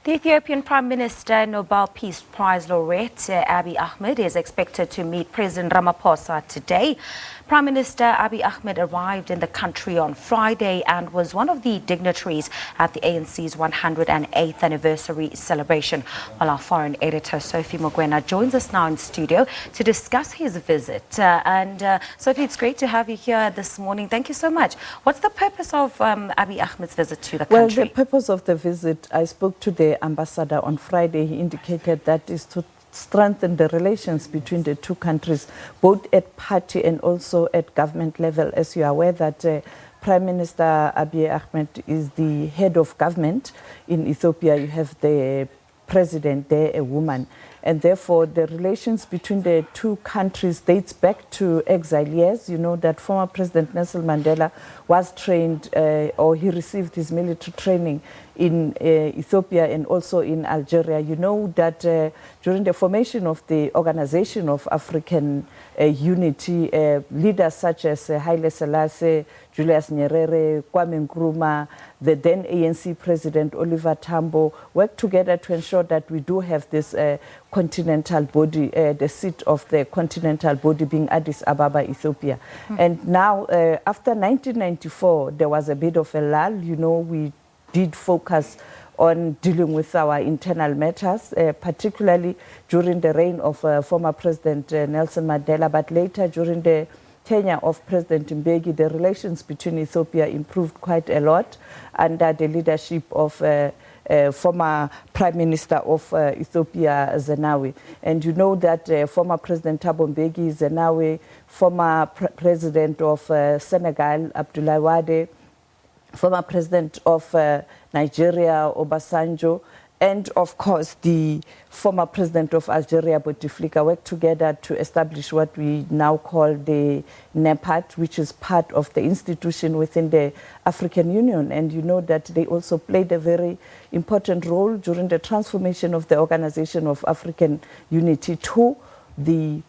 The Ethiopian Prime Minister, Nobel Peace Prize laureate Abiy Ahmed is expected to meet President Ramaphosa today. Prime Minister Abiy Ahmed arrived in the country on Friday and was one of the dignataries at the ANC's 108th anniversary celebration. While our foreign editor Sophie Mokoena joins us now in studio to discuss his visit. Sophie, it's great to have you here this morning. Thank you so much. What's the purpose of Abiy Ahmed's visit to the country? Well, the purpose of the visit, I spoke to the ambassador on Friday. He indicated that is to strengthen the relations between the two countries, both at party and also at government level. As you are aware that Prime Minister Abiy Ahmed is the head of government in Ethiopia. You have the president there, a woman. And therefore, the relations between the two countries dates back to exile years. You know that former President Nelson Mandela was trained, or he received his military training in Ethiopia and also in Algeria. You know that during the formation of the Organization of African Unity, leaders such as Haile Selassie, Julius Nyerere, Kwame Nkrumah, the then ANC President Oliver Tambo worked together to ensure that we do have this continental body, the seat of the continental body being Addis Ababa, Ethiopia. And now, after 1994, there was a bit of a lull. You know, we did focus on dealing with our internal matters, particularly during the reign of former President Nelson Mandela, but later during the tenure of President Mbeki, the relations between Ethiopia improved quite a lot under the leadership of former Prime Minister of Ethiopia, Zenawi. And you know that former President Thabo Mbeki, Zenawi, former President of Senegal, Abdoulaye Wade, former President of Nigeria, Obasanjo, and of course the former President of Algeria, Bouteflika, worked together to establish what we now call the NEPAD, which is part of the institution within the African Union. And you know that they also played a very important role during the transformation of the Organization of African Unity to the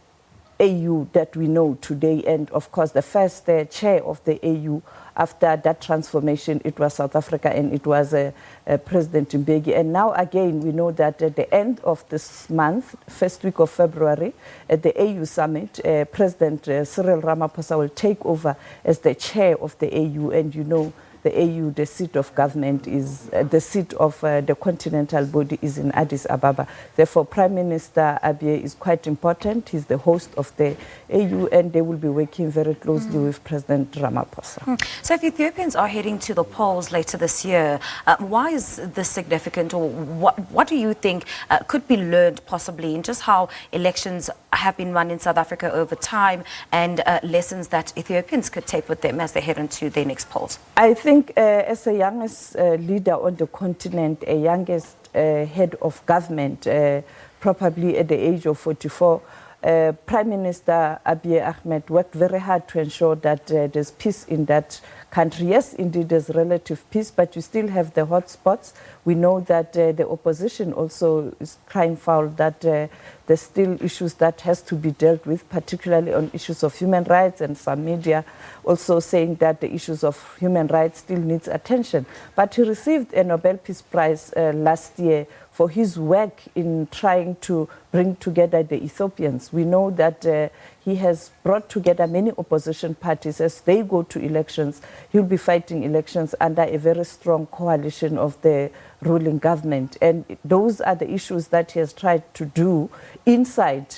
AU that we know today. And of course, the first chair of the AU after that transformation, it was South Africa, and it was President Mbeki. And now again, we know that at the end of this month, first week of February, at the AU summit, President Cyril Ramaphosa will take over as the chair of the AU. And you know, the AU, the seat of government is, the seat of the continental body is in Addis Ababa. Therefore, Prime Minister Abiy is quite important. He's the host of the AU, and they will be working very closely with President Ramaphosa. So if Ethiopians are heading to the polls later this year, why is this significant, or what do you think could be learned possibly in just how elections have been run in South Africa over time, and lessons that Ethiopians could take with them as they head into their next polls? I think as the youngest leader on the continent, a youngest head of government, probably at the age of 44, Prime Minister Abiy Ahmed worked very hard to ensure that there's peace in that country. Yes, indeed, there's relative peace, but you still have the hot spots. We know that the opposition also is crying foul that there's still issues that has to be dealt with, particularly on issues of human rights, and some media also saying that the issues of human rights still needs attention. But he received a Nobel Peace Prize last year for his work in trying to bring together the Ethiopians. We know that he has brought together many opposition parties. As they go to elections, he'll be fighting elections under a very strong coalition of the ruling government. And those are the issues that he has tried to do inside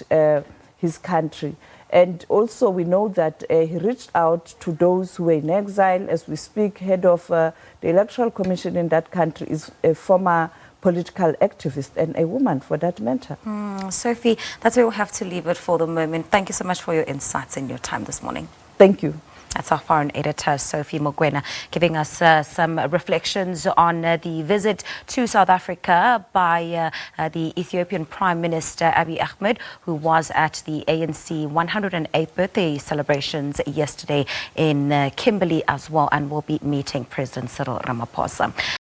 his country. And also we know that he reached out to those who were in exile. As we speak, head of the Electoral Commission in that country is a former political activist, and a woman for that matter. Sophie, that's where we'll have to leave it for the moment. Thank you so much for your insights and your time this morning. Thank you. That's our foreign editor, Sophie Mokoena, giving us some reflections on the visit to South Africa by the Ethiopian Prime Minister Abiy Ahmed, who was at the ANC 108th birthday celebrations yesterday in Kimberley as well, and will be meeting President Cyril Ramaphosa.